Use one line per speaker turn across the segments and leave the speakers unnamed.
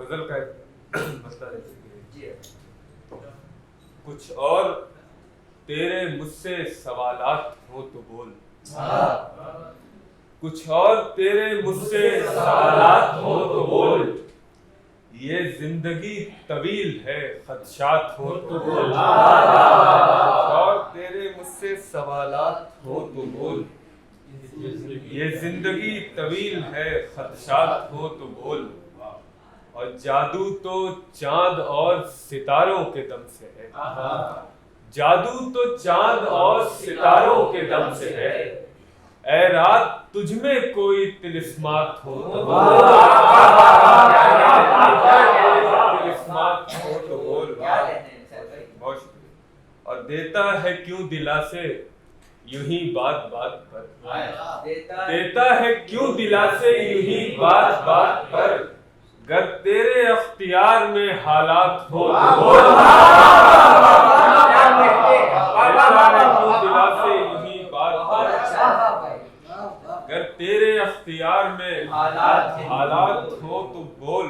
गजल का मसला है। कुछ और तेरे मुझसे सवालात हो तो बोल, कुछ और तेरे मुझसे सवालात हो तो बोल, ये जिंदगी तवील है खदशात हो तो बोल, और तेरे मुझसे सवालात हो तो बोल, ये जिंदगी तवील है खदशात हो तो बोल, और जादू तो चांद और सितारों के दम से है, जादू तो चांद और सितारों के दम से है, ऐ रात तुझमें कोई तिलिस्मात हो तो बोल, तिलिस्मात हो तो बोल। बहुत शुक्रिया। और देता है क्यों दिलासे यूं ही बात बात पर, देता है क्यों दिलासे यूं ही बात बात पर, गर तेरे अख्तियार में हालात हो तो बोल, क्यों दिलासे यूं ही बात बात पर, गर तेरे अख्तियार में हालात हो तो बोल,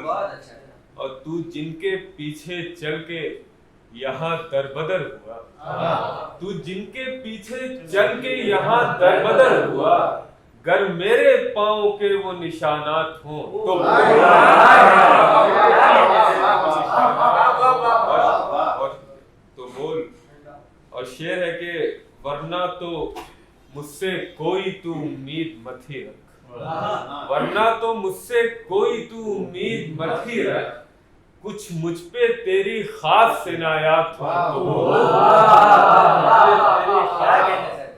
और तू जिनके पीछे चल के यहाँ दरबदर हुआ, तू जिनके पीछे चल के यहाँ दरबदर हुआ, गर मेरे पाँव के वो निशानात हो तो बोल। तो बोल। और शेर है कि वरना तो मुझसे कोई तू उम्मीद मत ही रख, वरना तो मुझसे कोई तू उम्मीद मत ही रख, कुछ मुझ पे तेरी खास इनायात हो तो बोल,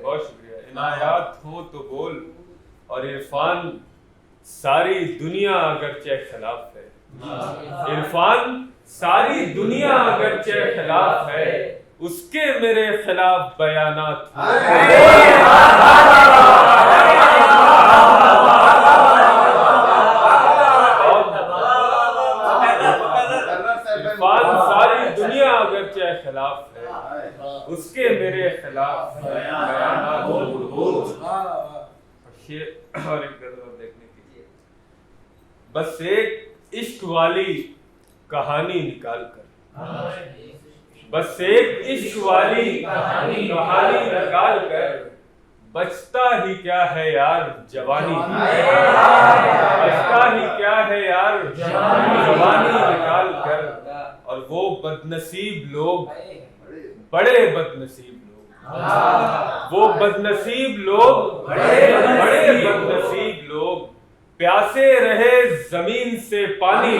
बहुत शुक्रिया, इनायात हो तो बोल। और इरफान सारी दुनिया अगरचे खिलाफ है, इरफान सारी दुनिया अगरचे खिलाफ है, उसके मेरे खिलाफ बयानात इरफान सारी दुनिया अगरचे खिलाफ है, उसके मेरे खिलाफ बयानात और एक गजल देखने की, बस एक इश्क वाली कहानी निकाल कर, बस एक इश्क वाली कहानी निकाल कर, बचता ही क्या है यार जवानी, बचता ही क्या है यार जवानी निकाल कर, और वो बदनसीब लोग, बड़े बदनसीब लोग, वो बदनसीब लोग, बड़े बदनसीब लोग, प्यासे रहे जमीन से पानी,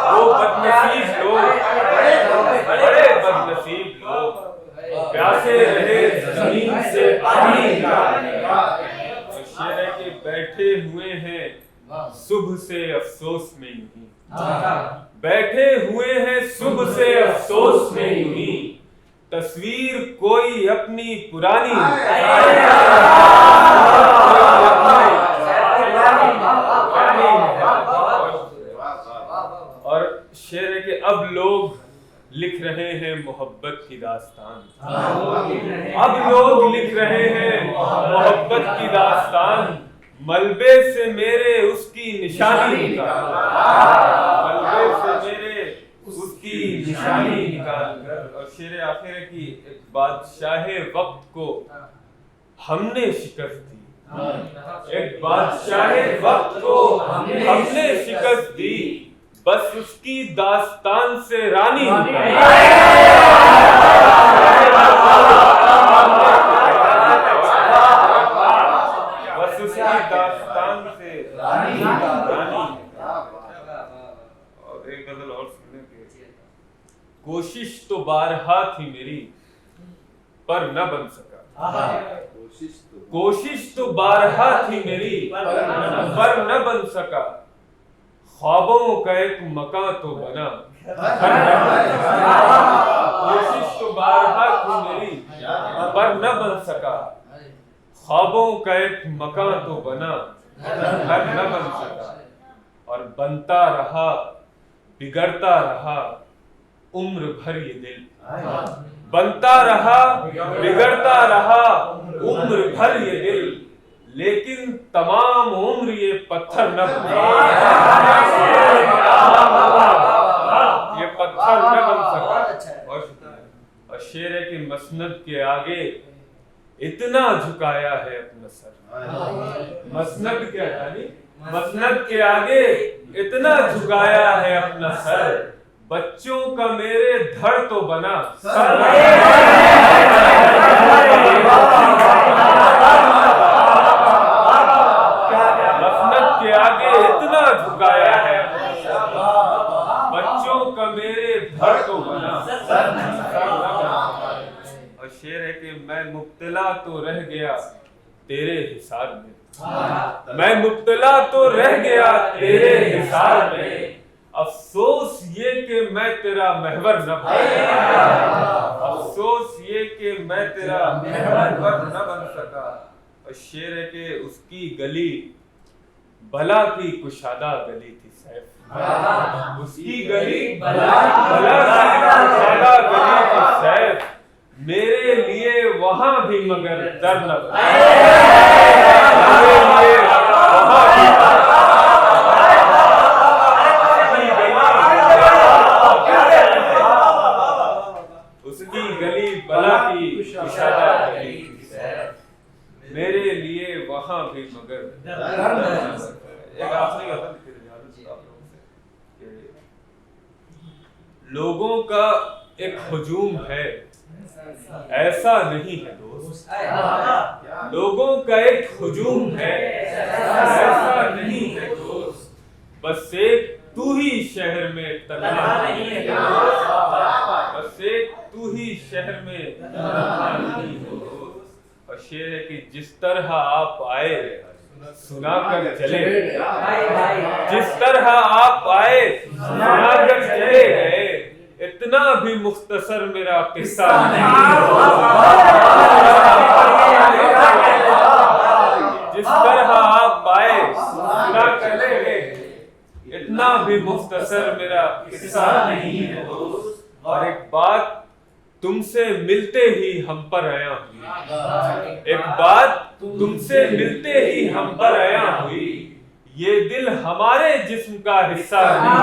वो बदनसीब लोग, बड़े बदनसीब लोग, प्यासे रहे जमीन से पानी। शेर है कि बैठे हुए हैं सुबह से अफसोस में यूं ही, बैठे हुए हैं सुबह से अफसोस में यूं ही, तस्वीर कोई अपनी पुरानी, और शेर है कि अब लोग लिख रहे हैं मोहब्बत की दास्तान, अब लोग लिख रहे हैं मोहब्बत की दास्तान, मलबे से मेरे उसकी निशानी निकाल, मलबे से मेरे उसकी निशानी निकाल कर। और शेर आखिर है कि एक बादशाहे वक्त को हमने शिकस्त दी, एक बादशाहे वक्त को हमने शिकस्त दी, बस उसकी दास्तान से रानी बस उसकी दास्तान से रानी। और एक गजल और सुनने के, कोशिश तो बारहा थी मेरी पर न बन सका, कोशिश तो बारहा थी मेरी पर न बन सका, ख्वाबों का एक मकान तो बना, कोशिश तो बारहा थी मेरी पर न बन सका, ख्वाबों का एक मकान तो बना, घर न बन सका, और बनता रहा बिगड़ता रहा उम्र भर ये दिल, बनता रहा बिगड़ता रहा भर ये दिल, लेकिन तमाम उम्र ये पत्थर न बने। ये पत्थर न बन सका। और शेर है कि मसनद के आगे इतना झुकाया है अपना सर। मसनद क्या यानी मसनद के आगे इतना झुकाया है अपना सर, बच्चों का मेरे धड़ तो बना सर। मसनद के आगे इतना झुकाया है अपना सर, बच्चों का मेरे धड़ तो बना सर। और शेर है कि मैं मुब्तला तो रह गया तेरे हिसार में, मैं मुब्तला तो रह गया तेरे हिसार में, अफसोस ये कि मैं तेरा महवर न बन, अफसोस ये कि मैं तेरा महवर न बन सका। और शेर है कि उसकी गली भला की कुशादा गली थी सैफ, उसकी गली भला की कुशादा गली थी सैफ, मेरे लिए वहां भी मगर दर न बना। उसकी गली भला की कुशादा गली थी सैफ, मेरे लिए वहां भी मगर दर न बना। एक आखिरी लोगों का एक हुजूम है, ऐसा नहीं है दोस्त। लोगों का एक हुजूम है, ऐसा नहीं है दोस्त, बस एक तू ही शहर में तन्हा नहीं है दोस्त, बस एक तू ही शहर में तन्हा नहीं है दोस्त। और शेर है कि जिस तरह आप आए सुनाकर चले, जिस तरह आप आए सुनाकर चले गए, इतना भी मुख्तसर मेरा किस्सा नहीं। जिस तरह आप आए सुनाकर चले गए, इतना भी मुख्तसर मेरा किस्सा नहीं है दोस्त। और एक बात तुमसे मिलते ही हम पर आया हुई, एक बात तुमसे मिलते ही हम पर आया हुई, ये दिल हमारे जिस्म का हिस्सा नहीं,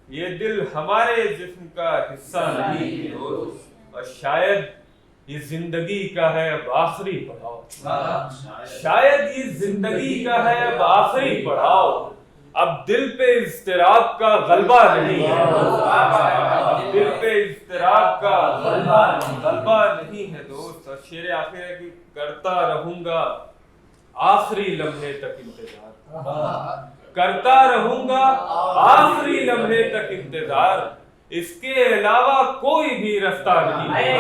ये दिल हमारे जिस्म का हिस्सा नहीं है दोस्त। और शायद ये जिंदगी का है अब आखिरी पड़ाव, शायद ये जिंदगी का है अब आखिरी पड़ाव, अब दिल पे इज़्तिराब का गलबा नहीं है, अब दिल पे इज़्तिराब का गलबा नहीं है दोस्त। और शेर आखिर है कि करता रहूंगा आखिरी लम्हे तक इंतजार, करता रहूंगा आखिरी लम्हे तक इंतजार, इसके अलावा कोई भी रास्ता नहीं।